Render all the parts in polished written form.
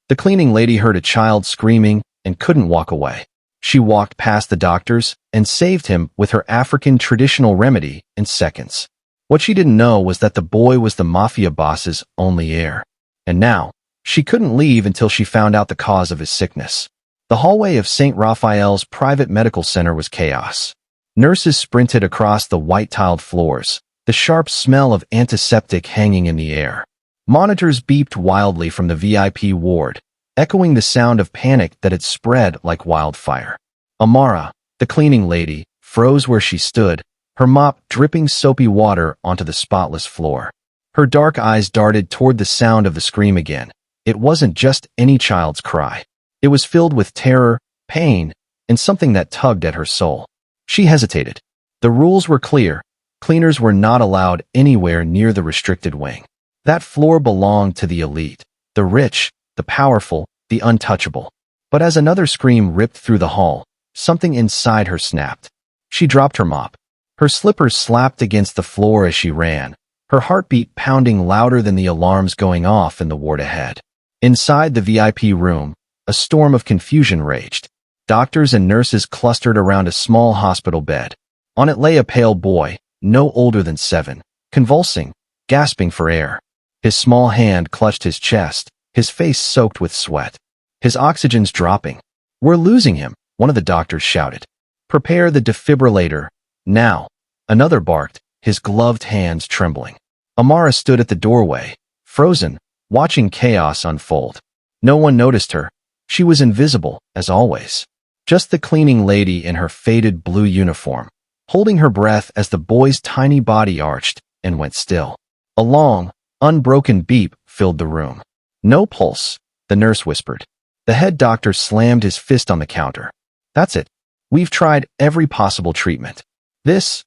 The cleaning lady heard a child screaming and couldn't walk away. She walked past the doctors and saved him with her African traditional remedy in seconds. What she didn't know was that the boy was the Mafia boss's only heir. And now, she couldn't leave until she found out the cause of his sickness. The hallway of St. Raphael's private medical center was chaos. Nurses sprinted across the white-tiled floors, the sharp smell of antiseptic hanging in the air. Monitors beeped wildly from the VIP ward, echoing the sound of panic that had spread like wildfire. Amara, the cleaning lady, froze where she stood, her mop dripping soapy water onto the spotless floor. Her dark eyes darted toward the sound of the scream again. It wasn't just any child's cry. It was filled with terror, pain, and something that tugged at her soul. She hesitated. The rules were clear. Cleaners were not allowed anywhere near the restricted wing. That floor belonged to the elite, the rich, the powerful, the untouchable. But as another scream ripped through the hall, something inside her snapped. She dropped her mop. Her slippers slapped against the floor as she ran, her heartbeat pounding louder than the alarms going off in the ward ahead. Inside the VIP room, a storm of confusion raged. Doctors and nurses clustered around a small hospital bed. On it lay a pale boy, no older than 7, convulsing, gasping for air. His small hand clutched his chest, his face soaked with sweat. His oxygen's dropping. "We're losing him," one of the doctors shouted. "Prepare the defibrillator, now," another barked, his gloved hands trembling. Amara stood at the doorway, frozen, watching chaos unfold. No one noticed her. She was invisible, as always. Just the cleaning lady in her faded blue uniform, holding her breath as the boy's tiny body arched and went still. A long, unbroken beep filled the room. "No pulse," the nurse whispered. The head doctor slammed his fist on the counter. "That's it. We've tried every possible treatment. This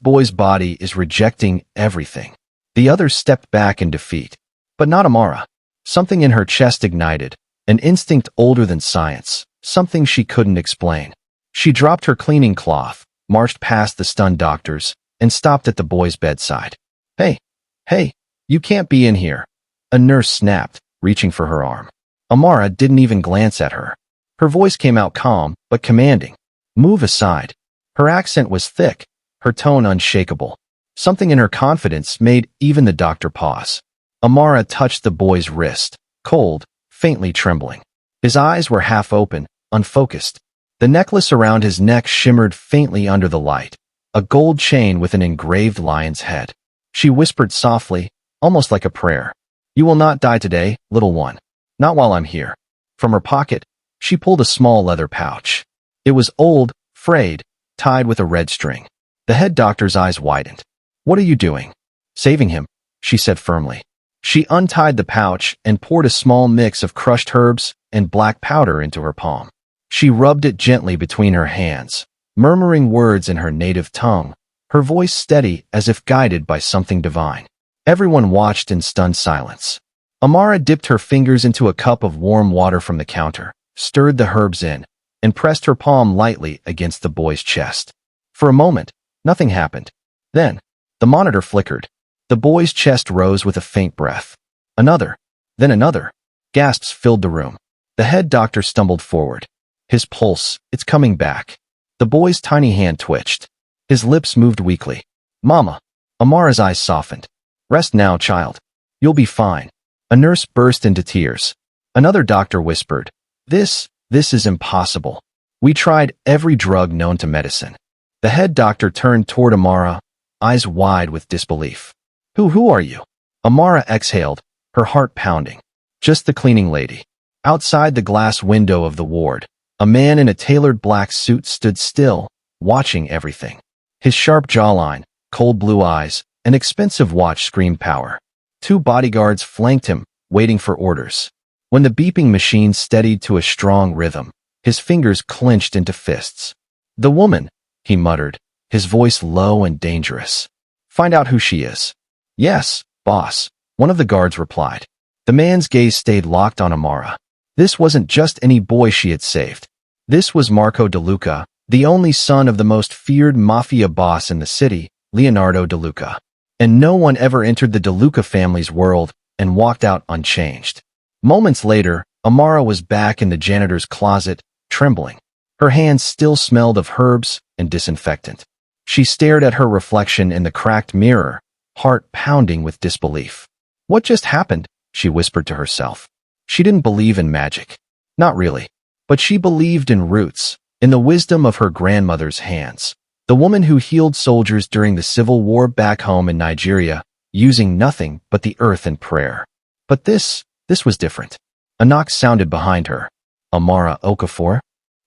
boy's body is rejecting everything." The others stepped back in defeat. But not Amara. Something in her chest ignited, an instinct older than science, something she couldn't explain. She dropped her cleaning cloth, marched past the stunned doctors, and stopped at the boy's bedside. Hey, you can't be in here," a nurse snapped, reaching for her arm. Amara didn't even glance at her. Her voice came out calm, but commanding. "Move aside." Her accent was thick, her tone unshakable. Something in her confidence made even the doctor pause. Amara touched the boy's wrist, cold, faintly trembling. His eyes were half open, unfocused. The necklace around his neck shimmered faintly under the light, a gold chain with an engraved lion's head. She whispered softly, almost like a prayer. "You will not die today, little one. Not while I'm here." From her pocket, she pulled a small leather pouch. It was old, frayed, tied with a red string. The head doctor's eyes widened. "What are you doing?" "Saving him," she said firmly. She untied the pouch and poured a small mix of crushed herbs and black powder into her palm. She rubbed it gently between her hands, murmuring words in her native tongue, her voice steady as if guided by something divine. Everyone watched in stunned silence. Amara dipped her fingers into a cup of warm water from the counter, stirred the herbs in, and pressed her palm lightly against the boy's chest. For a moment, nothing happened. Then, the monitor flickered. The boy's chest rose with a faint breath. Another, then another. Gasps filled the room. The head doctor stumbled forward. His pulse, it's coming back. The boy's tiny hand twitched. His lips moved weakly. "Mama." Amara's eyes softened. "Rest now, child. You'll be fine." A nurse burst into tears. Another doctor whispered, This is impossible. We tried every drug known to medicine." The head doctor turned toward Amara, eyes wide with disbelief. Who are you?" Amara exhaled, her heart pounding. "Just the cleaning lady." Outside the glass window of the ward, a man in a tailored black suit stood still, watching everything. His sharp jawline, cold blue eyes, and expensive watch screamed power. 2 bodyguards flanked him, waiting for orders. When the beeping machine steadied to a strong rhythm, his fingers clenched into fists. "The woman," he muttered, his voice low and dangerous. "Find out who she is." "Yes, boss," one of the guards replied. The man's gaze stayed locked on Amara. This wasn't just any boy she had saved. This was Marco DeLuca, the only son of the most feared mafia boss in the city, Leonardo DeLuca. And no one ever entered the DeLuca family's world and walked out unchanged. Moments later, Amara was back in the janitor's closet, trembling. Her hands still smelled of herbs and disinfectant. She stared at her reflection in the cracked mirror, heart pounding with disbelief. What just happened? She whispered to herself. She didn't believe in magic. Not really. But she believed in roots, in the wisdom of her grandmother's hands. The woman who healed soldiers during the Civil War back home in Nigeria, using nothing but the earth and prayer. But this was different. A knock sounded behind her. Amara Okafor?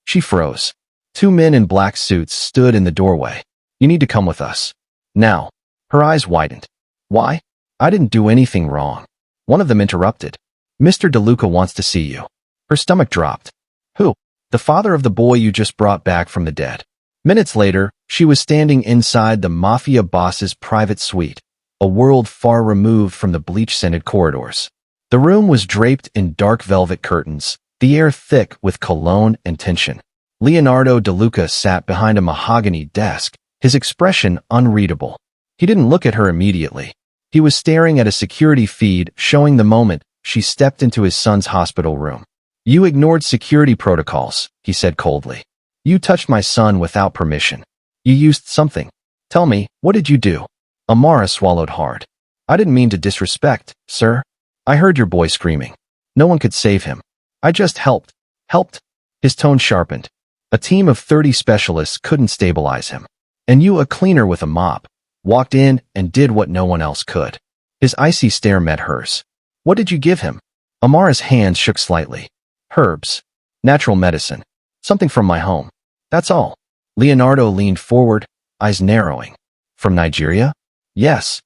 She froze. Two men in black suits stood in the doorway. You need to come with us. Now. Her eyes widened. Why? I didn't do anything wrong. One of them interrupted. Mr. DeLuca wants to see you. Her stomach dropped. Who? The father of the boy you just brought back from the dead. Minutes later, she was standing inside the Mafia Boss's private suite, a world far removed from the bleach-scented corridors. The room was draped in dark velvet curtains, the air thick with cologne and tension. Leonardo DeLuca sat behind a mahogany desk, his expression unreadable. He didn't look at her immediately. He was staring at a security feed showing the moment she stepped into his son's hospital room. You ignored security protocols, he said coldly. You touched my son without permission. You used something. Tell me, what did you do? Amara swallowed hard. I didn't mean to disrespect, sir. I heard your boy screaming. No one could save him. I just helped. Helped? His tone sharpened. A team of 30 specialists couldn't stabilize him. And you, a cleaner with a mop, walked in and did what no one else could. His icy stare met hers. What did you give him? Amara's hands shook slightly. Herbs. Natural medicine. Something from my home. That's all. Leonardo leaned forward, eyes narrowing. From Nigeria? Yes.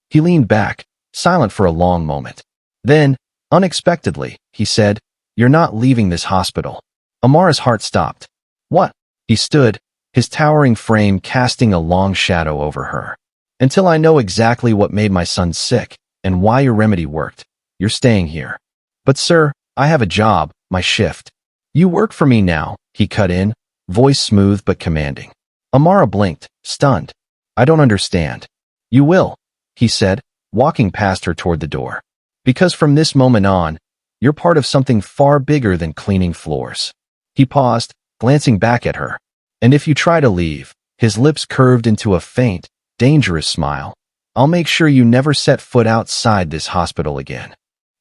He leaned back, silent for a long moment. Then, unexpectedly, he said, You're not leaving this hospital. Amara's heart stopped. What? He stood, his towering frame casting a long shadow over her. Until I know exactly what made my son sick, and why your remedy worked, you're staying here. But sir, I have a job, my shift. You work for me now, he cut in, voice smooth but commanding. Amara blinked, stunned. I don't understand. You will, he said, walking past her toward the door. Because from this moment on, you're part of something far bigger than cleaning floors. He paused, glancing back at her. And if you try to leave, his lips curved into a faint, dangerous smile, I'll make sure you never set foot outside this hospital again.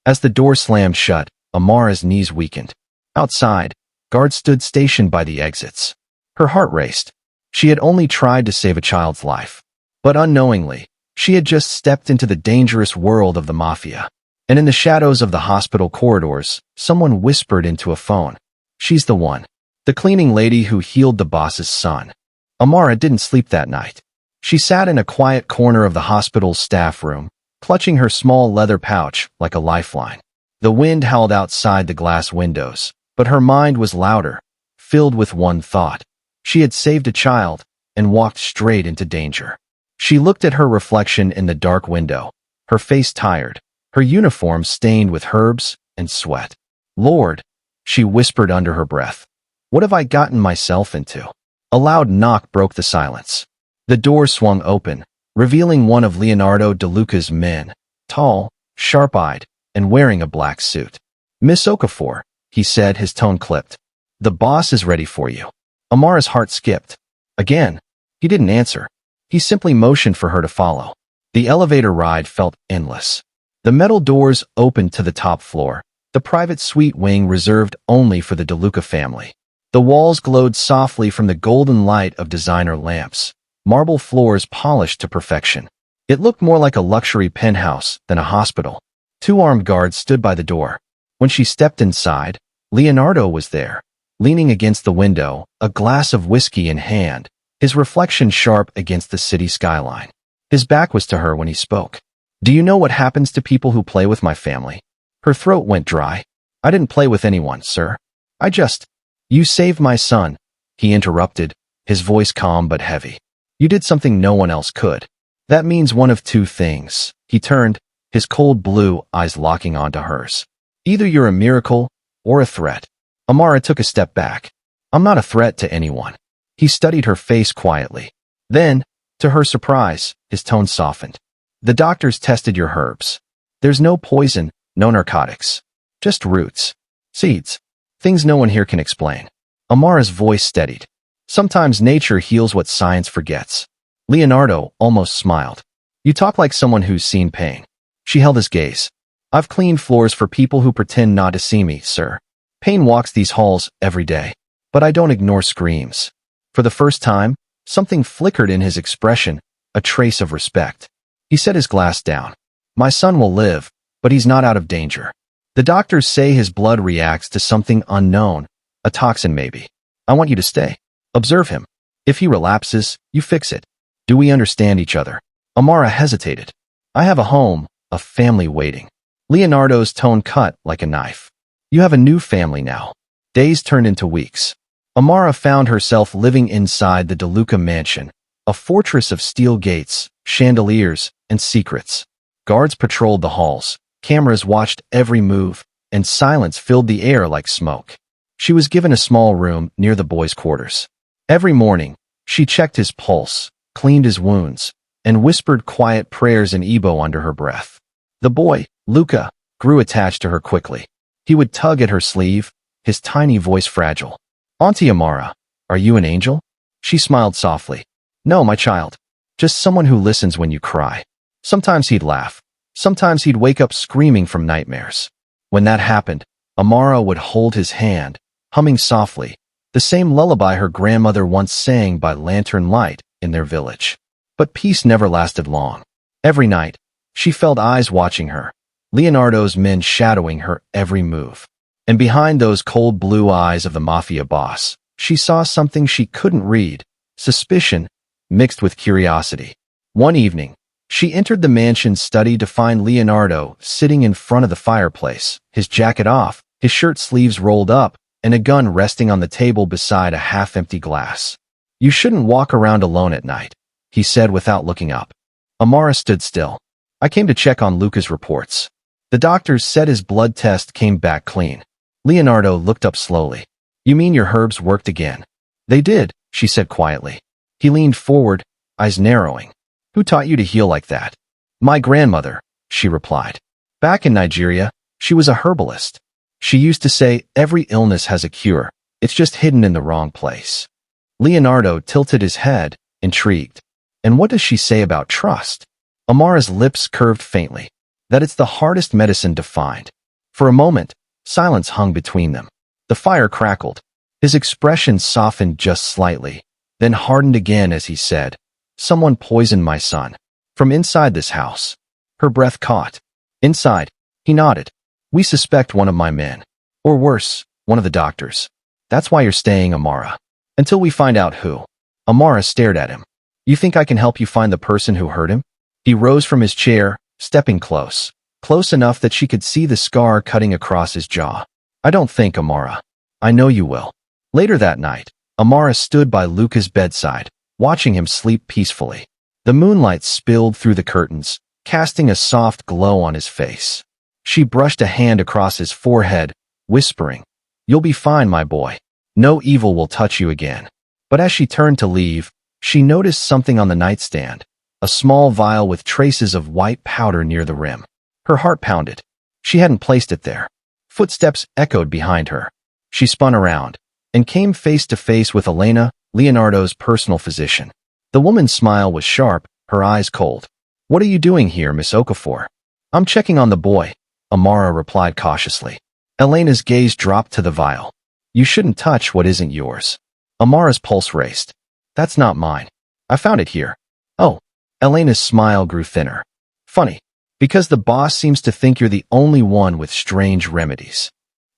As the door slammed shut, Amara's knees weakened. Outside, guards stood stationed by the exits. Her heart raced. She had only tried to save a child's life. But unknowingly, she had just stepped into the dangerous world of the mafia. And in the shadows of the hospital corridors, someone whispered into a phone. She's the one. The cleaning lady who healed the boss's son. Amara didn't sleep that night. She sat in a quiet corner of the hospital's staff room, clutching her small leather pouch like a lifeline. The wind howled outside the glass windows, but her mind was louder, filled with one thought. She had saved a child and walked straight into danger. She looked at her reflection in the dark window, her face tired, her uniform stained with herbs and sweat. Lord, she whispered under her breath. What have I gotten myself into? A loud knock broke the silence. The door swung open, revealing one of Leonardo DeLuca's men, tall, sharp-eyed, and wearing a black suit. Miss Okafor, he said, his tone clipped. The boss is ready for you. Amara's heart skipped. Again, he didn't answer. He simply motioned for her to follow. The elevator ride felt endless. The metal doors opened to the top floor, the private suite wing reserved only for the DeLuca family. The walls glowed softly from the golden light of designer lamps, marble floors polished to perfection. It looked more like a luxury penthouse than a hospital. Two armed guards stood by the door. When she stepped inside, Leonardo was there, leaning against the window, a glass of whiskey in hand, his reflection sharp against the city skyline. His back was to her when he spoke. Do you know what happens to people who play with my family? Her throat went dry. I didn't play with anyone, sir. You saved my son, he interrupted, his voice calm but heavy. You did something no one else could. That means one of two things. He turned, his cold blue eyes locking onto hers. Either you're a miracle or a threat. Amara took a step back. I'm not a threat to anyone. He studied her face quietly. Then, to her surprise, his tone softened. The doctors tested your herbs. There's no poison, no narcotics. Just roots. Seeds. Things no one here can explain. Amara's voice steadied. Sometimes nature heals what science forgets. Leonardo almost smiled. You talk like someone who's seen pain. She held his gaze. I've cleaned floors for people who pretend not to see me, sir. Pain walks these halls every day. But I don't ignore screams. For the first time, something flickered in his expression, a trace of respect. He set his glass down. My son will live, but he's not out of danger. The doctors say his blood reacts to something unknown, a toxin maybe. I want you to stay. Observe him. If he relapses, you fix it. Do we understand each other? Amara hesitated. I have a home, a family waiting. Leonardo's tone cut like a knife. You have a new family now. Days turned into weeks. Amara found herself living inside the DeLuca mansion, a fortress of steel gates, chandeliers, and secrets. Guards patrolled the halls, cameras watched every move, and silence filled the air like smoke. She was given a small room near the boys' quarters. Every morning, she checked his pulse, cleaned his wounds, and whispered quiet prayers in Igbo under her breath. The boy, Luca, grew attached to her quickly. He would tug at her sleeve, his tiny voice fragile. Auntie Amara, are you an angel? She smiled softly. No, my child. Just someone who listens when you cry. Sometimes he'd laugh. Sometimes he'd wake up screaming from nightmares. When that happened, Amara would hold his hand, humming softly, the same lullaby her grandmother once sang by lantern light in their village. But peace never lasted long. Every night, she felt eyes watching her, Leonardo's men shadowing her every move. And behind those cold blue eyes of the Mafia Boss, she saw something she couldn't read, suspicion mixed with curiosity. One evening, she entered the mansion's study to find Leonardo sitting in front of the fireplace, his jacket off, his shirt sleeves rolled up, and a gun resting on the table beside a half-empty glass. You shouldn't walk around alone at night, he said without looking up. Amara stood still. I came to check on Luca's reports. The doctors said his blood test came back clean. Leonardo looked up slowly. You mean your herbs worked again? They did, she said quietly. He leaned forward, eyes narrowing. Who taught you to heal like that? My grandmother, she replied. Back in Nigeria, she was a herbalist. She used to say every illness has a cure, it's just hidden in the wrong place. Leonardo tilted his head, intrigued. And what does she say about trust? Amara's lips curved faintly. That it's the hardest medicine to find. For a moment, silence hung between them. The fire crackled. His expression softened just slightly, then hardened again as he said, Someone poisoned my son. From inside this house. Her breath caught. Inside, he nodded. We suspect one of my men. Or worse, one of the doctors. That's why you're staying, Amara. Until we find out who. Amara stared at him. You think I can help you find the person who hurt him? He rose from his chair, stepping close. Close enough that she could see the scar cutting across his jaw. I don't think, Amara. I know you will. Later that night, Amara stood by Luca's bedside, watching him sleep peacefully. The moonlight spilled through the curtains, casting a soft glow on his face. She brushed a hand across his forehead, whispering, You'll be fine, my boy. No evil will touch you again. But as she turned to leave, she noticed something on the nightstand, a small vial with traces of white powder near the rim. Her heart pounded. She hadn't placed it there. Footsteps echoed behind her. She spun around and came face to face with Elena, Leonardo's personal physician. The woman's smile was sharp, her eyes cold. What are you doing here, Miss Okafor? I'm checking on the boy, Amara replied cautiously. Elena's gaze dropped to the vial. You shouldn't touch what isn't yours. Amara's pulse raced. That's not mine. I found it here. Oh. Elena's smile grew thinner. Funny. Because the boss seems to think you're the only one with strange remedies.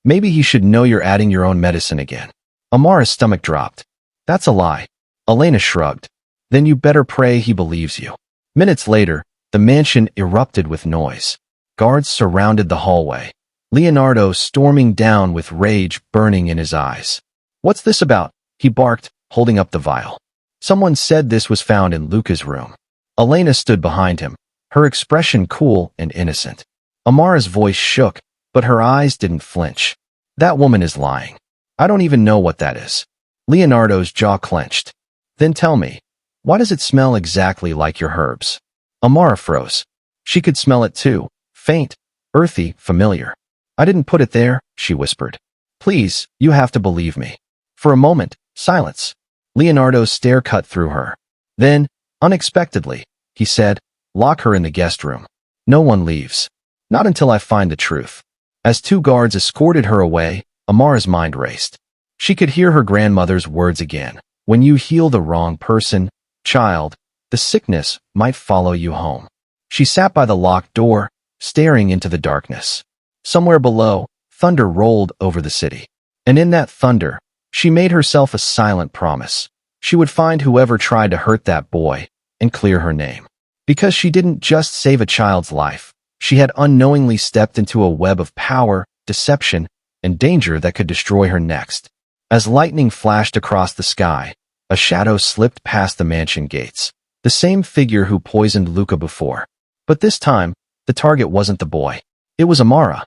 Maybe he should know you're adding your own medicine again. Amara's stomach dropped. That's a lie. Elena shrugged. Then you better pray he believes you. Minutes later, the mansion erupted with noise. Guards surrounded the hallway. Leonardo storming down with rage burning in his eyes. What's this about? He barked, holding up the vial. Someone said this was found in Luca's room. Elena stood behind him, her expression cool and innocent. Amara's voice shook, but her eyes didn't flinch. That woman is lying. I don't even know what that is. Leonardo's jaw clenched. Then tell me, why does it smell exactly like your herbs? Amara froze. She could smell it too. Faint, earthy, familiar. I didn't put it there, she whispered. Please, you have to believe me. For a moment, silence. Leonardo's stare cut through her. Then, unexpectedly, he said, lock her in the guest room. No one leaves. Not until I find the truth. As two guards escorted her away, Amara's mind raced. She could hear her grandmother's words again. When you heal the wrong person, child, the sickness might follow you home. She sat by the locked door, staring into the darkness. Somewhere below, thunder rolled over the city. And in that thunder, she made herself a silent promise. She would find whoever tried to hurt that boy and clear her name. Because she didn't just save a child's life, she had unknowingly stepped into a web of power, deception, and danger that could destroy her next. As lightning flashed across the sky, a shadow slipped past the mansion gates. The same figure who poisoned Luca before. But this time, the target wasn't the boy. It was Amara.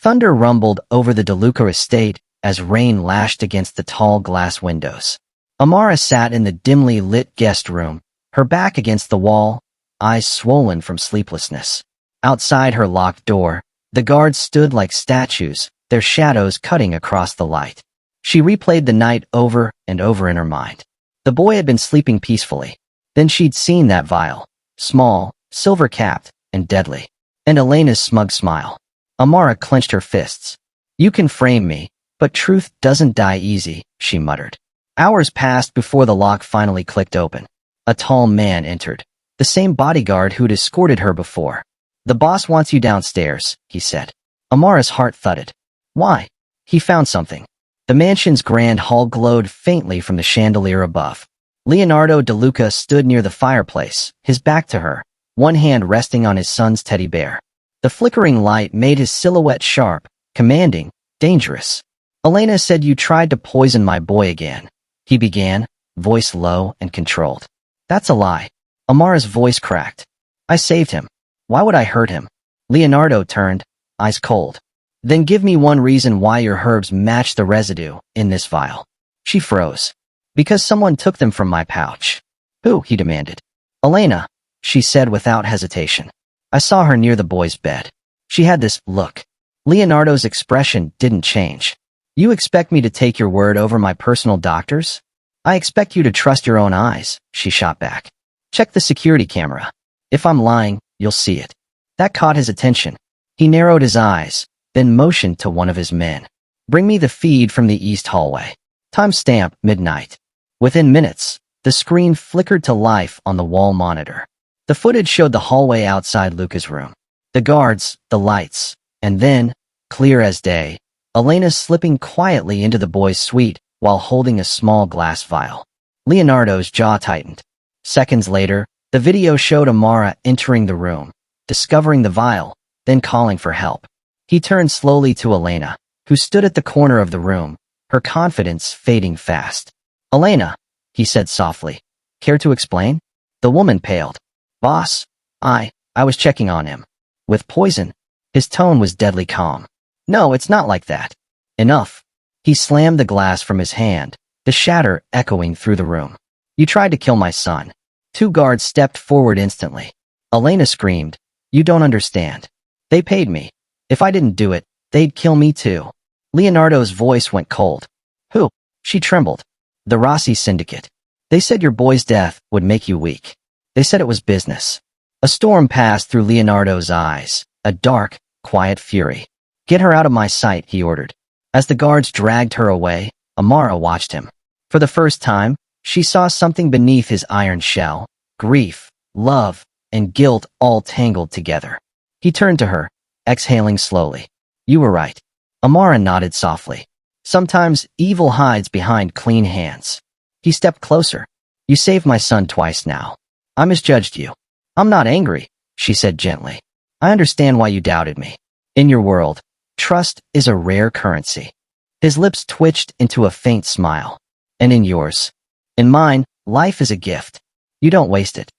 Thunder rumbled over the DeLuca estate as rain lashed against the tall glass windows. Amara sat in the dimly lit guest room, her back against the wall, eyes swollen from sleeplessness. Outside her locked door, the guards stood like statues, their shadows cutting across the light. She replayed the night over and over in her mind. The boy had been sleeping peacefully. Then she'd seen that vial, small, silver-capped, and deadly. And Elena's smug smile. Amara clenched her fists. You can frame me, but truth doesn't die easy, she muttered. Hours passed before the lock finally clicked open. A tall man entered, the same bodyguard who'd escorted her before. The boss wants you downstairs, he said. Amara's heart thudded. Why? He found something. The mansion's grand hall glowed faintly from the chandelier above. Leonardo DeLuca stood near the fireplace, his back to her, one hand resting on his son's teddy bear. The flickering light made his silhouette sharp, commanding, dangerous. Elena said you tried to poison my boy again, he began, voice low and controlled. That's a lie. Amara's voice cracked. I saved him. Why would I hurt him? Leonardo turned, eyes cold. Then give me one reason why your herbs match the residue in this vial. She froze. Because someone took them from my pouch. Who? He demanded. Elena, she said without hesitation. I saw her near the boy's bed. She had this look. Leonardo's expression didn't change. You expect me to take your word over my personal doctor's? I expect you to trust your own eyes, she shot back. Check the security camera. If I'm lying, you'll see it. That caught his attention. He narrowed his eyes, then motioned to one of his men. Bring me the feed from the east hallway. Timestamp midnight. Within minutes, the screen flickered to life on the wall monitor. The footage showed the hallway outside Luca's room. The guards, the lights, and then, clear as day, Elena slipping quietly into the boy's suite while holding a small glass vial. Leonardo's jaw tightened. Seconds later, the video showed Amara entering the room, discovering the vial, then calling for help. He turned slowly to Elena, who stood at the corner of the room, her confidence fading fast. Elena, he said softly. Care to explain? The woman paled. Boss, I was checking on him. With poison? His tone was deadly calm. No, it's not like that. Enough. He slammed the glass from his hand, the shatter echoing through the room. You tried to kill my son. Two guards stepped forward instantly. Elena screamed. You don't understand. They paid me. If I didn't do it, they'd kill me too. Leonardo's voice went cold. Who? She trembled. The Rossi Syndicate. They said your boy's death would make you weak. They said it was business. A storm passed through Leonardo's eyes, a dark, quiet fury. Get her out of my sight, he ordered. As the guards dragged her away, Amara watched him. For the first time, she saw something beneath his iron shell, grief, love, and guilt all tangled together. He turned to her, exhaling slowly. You were right. Amara nodded softly. Sometimes evil hides behind clean hands. He stepped closer. You saved my son twice now. I misjudged you. I'm not angry, she said gently. I understand why you doubted me. In your world, trust is a rare currency. His lips twitched into a faint smile. And in yours. In mine, life is a gift. You don't waste it.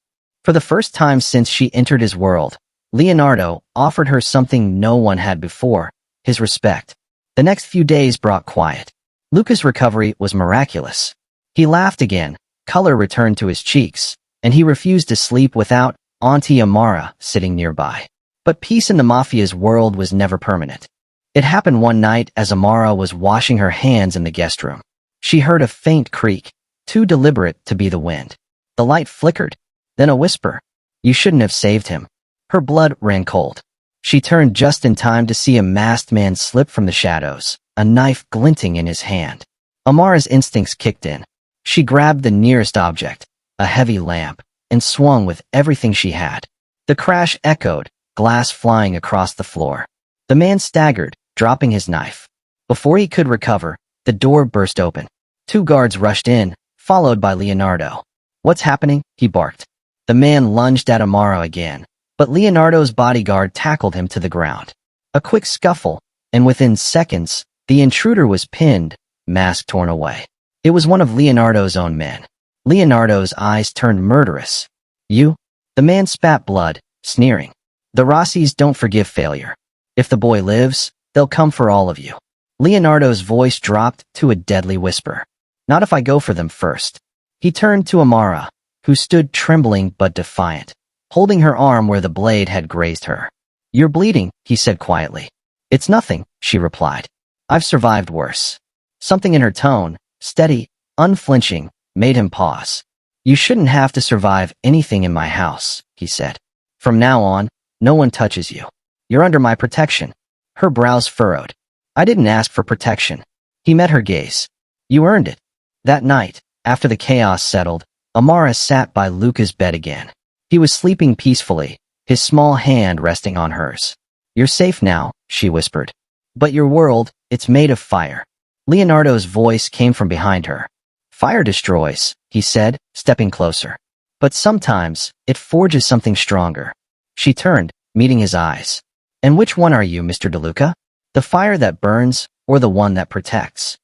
For the first time since she entered his world, Leonardo offered her something no one had before, his respect. The next few days brought quiet. Luca's recovery was miraculous. He laughed again, color returned to his cheeks, and he refused to sleep without Auntie Amara sitting nearby. But peace in the Mafia's world was never permanent. It happened one night as Amara was washing her hands in the guest room. She heard a faint creak, too deliberate to be the wind. The light flickered, then a whisper. You shouldn't have saved him. Her blood ran cold. She turned just in time to see a masked man slip from the shadows, a knife glinting in his hand. Amara's instincts kicked in. She grabbed the nearest object, a heavy lamp, and swung with everything she had. The crash echoed, glass flying across the floor. The man staggered, dropping his knife. Before he could recover, the door burst open. 2 guards rushed in, followed by Leonardo. What's happening? He barked. The man lunged at Amara again, but Leonardo's bodyguard tackled him to the ground. A quick scuffle, and within seconds, the intruder was pinned, mask torn away. It was one of Leonardo's own men. Leonardo's eyes turned murderous. You? The man spat blood, sneering. The Rossis don't forgive failure. If the boy lives, they'll come for all of you. Leonardo's voice dropped to a deadly whisper. Not if I go for them first. He turned to Amara, who stood trembling but defiant, holding her arm where the blade had grazed her. You're bleeding, he said quietly. It's nothing, she replied. I've survived worse. Something in her tone, steady, unflinching, made him pause. You shouldn't have to survive anything in my house, he said. From now on, no one touches you. You're under my protection. Her brows furrowed. I didn't ask for protection. He met her gaze. You earned it. That night, after the chaos settled, Amara sat by Luca's bed again. He was sleeping peacefully, his small hand resting on hers. You're safe now, she whispered. But your world, it's made of fire. Leonardo's voice came from behind her. Fire destroys, he said, stepping closer. But sometimes, it forges something stronger. She turned, meeting his eyes. And which one are you, Mr. DeLuca? The fire that burns, or the one that protects?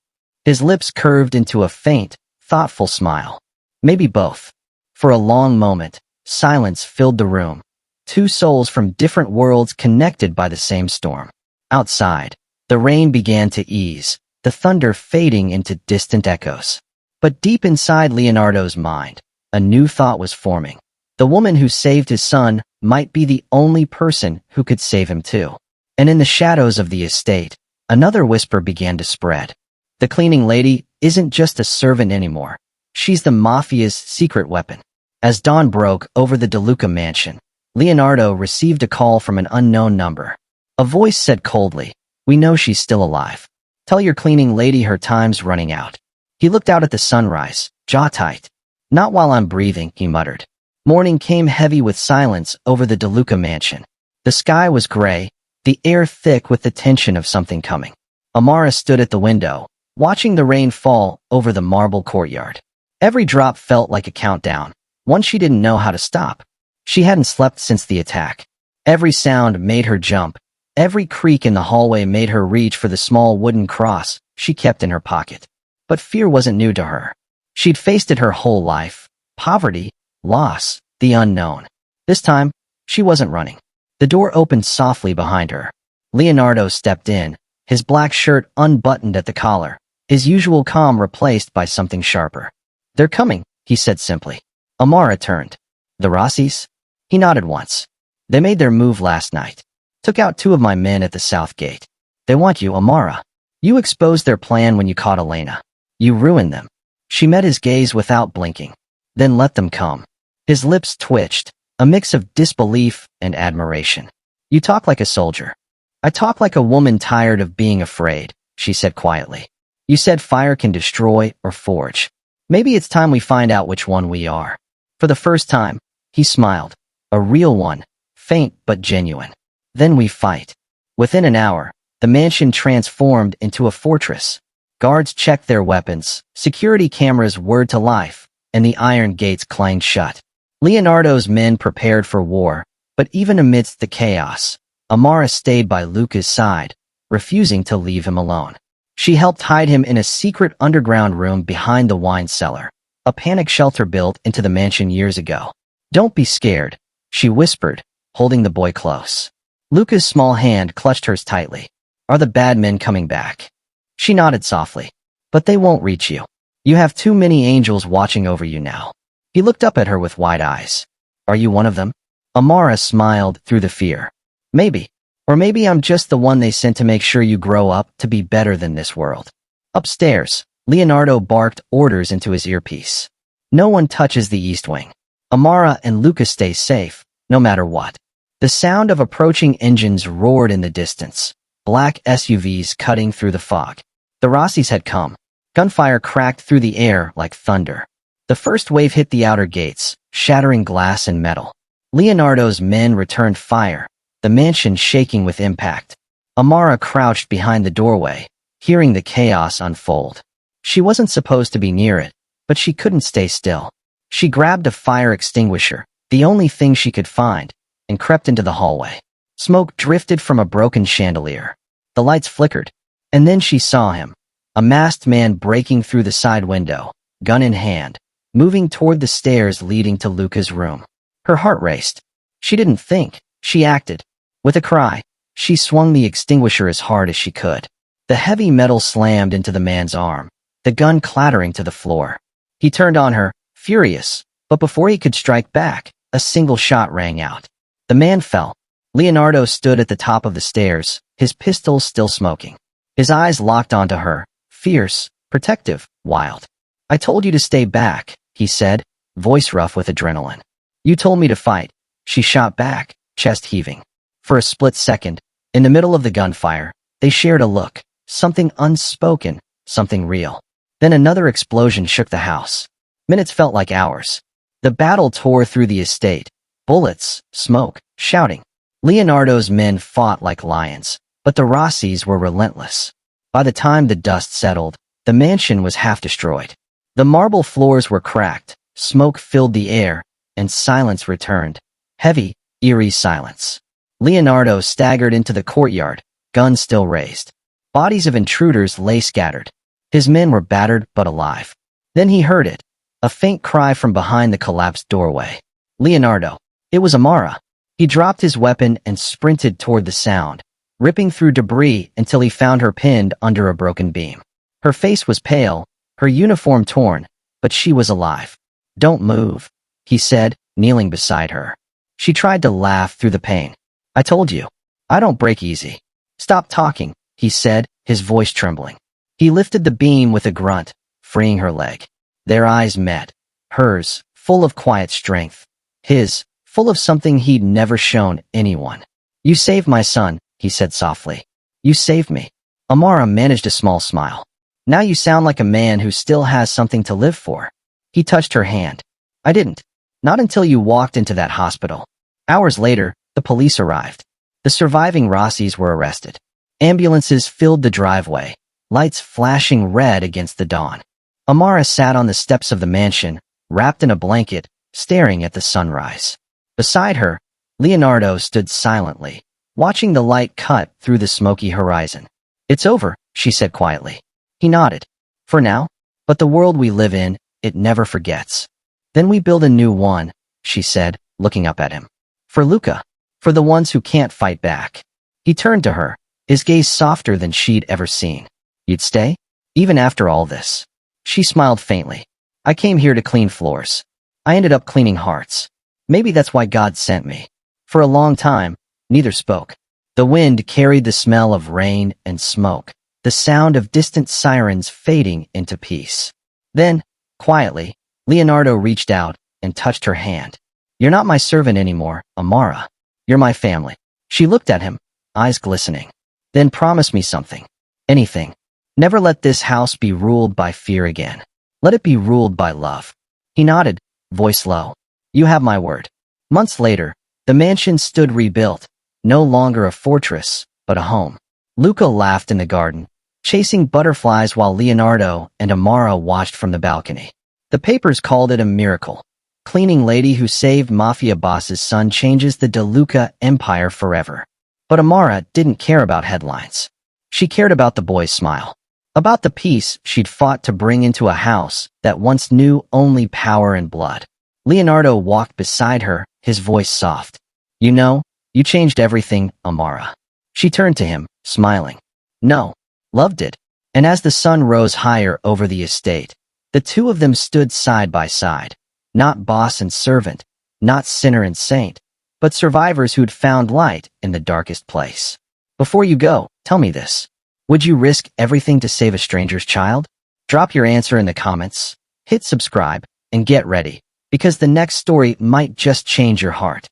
His lips curved into a faint, thoughtful smile. Maybe both. For a long moment, silence filled the room. 2 souls from different worlds connected by the same storm. Outside, the rain began to ease, the thunder fading into distant echoes. But deep inside Leonardo's mind, a new thought was forming. The woman who saved his son might be the only person who could save him too. And in the shadows of the estate, another whisper began to spread. The cleaning lady isn't just a servant anymore. She's the Mafia's secret weapon. As dawn broke over the DeLuca mansion, Leonardo received a call from an unknown number. A voice said coldly, We know she's still alive. Tell your cleaning lady her time's running out. He looked out at the sunrise, jaw tight. Not while I'm breathing, he muttered. Morning came heavy with silence over the DeLuca mansion. The sky was gray, the air thick with the tension of something coming. Amara stood at the window, watching the rain fall over the marble courtyard. Every drop felt like a countdown, one she didn't know how to stop. She hadn't slept since the attack. Every sound made her jump. Every creak in the hallway made her reach for the small wooden cross she kept in her pocket. But fear wasn't new to her. She'd faced it her whole life. Poverty, loss, the unknown. This time, she wasn't running. The door opened softly behind her. Leonardo stepped in, his black shirt unbuttoned at the collar, his usual calm replaced by something sharper. They're coming, he said simply. Amara turned. The Rossis? He nodded once. They made their move last night. Took out 2 of my men at the south gate. They want you, Amara. You exposed their plan when you caught Elena. You ruined them. She met his gaze without blinking. Then let them come. His lips twitched, a mix of disbelief and admiration. You talk like a soldier. I talk like a woman tired of being afraid, she said quietly. You said fire can destroy or forge. Maybe it's time we find out which one we are. For the first time, he smiled. A real one, faint but genuine. Then we fight. Within an hour, the mansion transformed into a fortress. Guards checked their weapons, security cameras whirred to life, and the iron gates clanged shut. Leonardo's men prepared for war, but even amidst the chaos, Amara stayed by Luca's side, refusing to leave him alone. She helped hide him in a secret underground room behind the wine cellar, a panic shelter built into the mansion years ago. Don't be scared, she whispered, holding the boy close. Luca's small hand clutched hers tightly. Are the bad men coming back? She nodded softly. But they won't reach you. You have too many angels watching over you now. He looked up at her with wide eyes. Are you one of them? Amara smiled through the fear. Maybe. Or maybe I'm just the one they sent to make sure you grow up to be better than this world. Upstairs, Leonardo barked orders into his earpiece. No one touches the East Wing. Amara and Luca stay safe, no matter what. The sound of approaching engines roared in the distance, black SUVs cutting through the fog. The Rossis had come. Gunfire cracked through the air like thunder. The first wave hit the outer gates, shattering glass and metal. Leonardo's men returned fire, the mansion shaking with impact. Amara crouched behind the doorway, hearing the chaos unfold. She wasn't supposed to be near it, but she couldn't stay still. She grabbed a fire extinguisher, the only thing she could find, and crept into the hallway. Smoke drifted from a broken chandelier. The lights flickered, and then she saw him, a masked man breaking through the side window, gun in hand, moving toward the stairs leading to Luca's room. Her heart raced. She didn't think, she acted. With a cry, she swung the extinguisher as hard as she could. The heavy metal slammed into the man's arm, the gun clattering to the floor. He turned on her, furious, but before he could strike back, a single shot rang out. The man fell. Leonardo stood at the top of the stairs, his pistol still smoking. His eyes locked onto her, fierce, protective, wild. "I told you to stay back," he said, voice rough with adrenaline. "You told me to fight." She shot back, chest heaving. For a split second, in the middle of the gunfire, they shared a look, something unspoken, something real. Then another explosion shook the house. Minutes felt like hours. The battle tore through the estate. Bullets, smoke, shouting. Leonardo's men fought like lions, but the Rossis were relentless. By the time the dust settled, the mansion was half destroyed. The marble floors were cracked, smoke filled the air, and silence returned. Heavy, eerie silence. Leonardo staggered into the courtyard, gun still raised. Bodies of intruders lay scattered. His men were battered but alive. Then he heard it, a faint cry from behind the collapsed doorway. Leonardo. It was Amara. He dropped his weapon and sprinted toward the sound, ripping through debris until he found her pinned under a broken beam. Her face was pale, her uniform torn, but she was alive. "Don't move," he said, kneeling beside her. She tried to laugh through the pain. "I told you. I don't break easy." "Stop talking," he said, his voice trembling. He lifted the beam with a grunt, freeing her leg. Their eyes met. Hers, full of quiet strength. His, full of something he'd never shown anyone. "You saved my son," he said softly. "You saved me." Amara managed a small smile. "Now you sound like a man who still has something to live for." He touched her hand. "I didn't. Not until you walked into that hospital." Hours later, the police arrived. The surviving Rossis were arrested. Ambulances filled the driveway, lights flashing red against the dawn. Amara sat on the steps of the mansion, wrapped in a blanket, staring at the sunrise. Beside her, Leonardo stood silently, watching the light cut through the smoky horizon. "It's over," she said quietly. He nodded. "For now? But the world we live in, it never forgets." "Then we build a new one," she said, looking up at him. "For Luca. For the ones who can't fight back." He turned to her, his gaze softer than she'd ever seen. "You'd stay? Even after all this?" She smiled faintly. "I came here to clean floors. I ended up cleaning hearts. Maybe that's why God sent me." For a long time, neither spoke. The wind carried the smell of rain and smoke, the sound of distant sirens fading into peace. Then, quietly, Leonardo reached out and touched her hand. "You're not my servant anymore, Amara. You're my family." She looked at him, eyes glistening. "Then promise me something. Anything. Never let this house be ruled by fear again. Let it be ruled by love." He nodded, voice low. "You have my word." Months later, the mansion stood rebuilt, no longer a fortress, but a home. Luca laughed in the garden, chasing butterflies while Leonardo and Amara watched from the balcony. The papers called it a miracle. Cleaning lady who saved Mafia Boss's son changes the De Luca empire forever. But Amara didn't care about headlines. She cared about the boy's smile. About the peace she'd fought to bring into a house that once knew only power and blood. Leonardo walked beside her, his voice soft. "You know, you changed everything, Amara." She turned to him, smiling. "No, love did." And as the sun rose higher over the estate, the two of them stood side by side. Not boss and servant, not sinner and saint, but survivors who'd found light in the darkest place. Before you go, tell me this. Would you risk everything to save a stranger's child? Drop your answer in the comments, hit subscribe, and get ready, because the next story might just change your heart.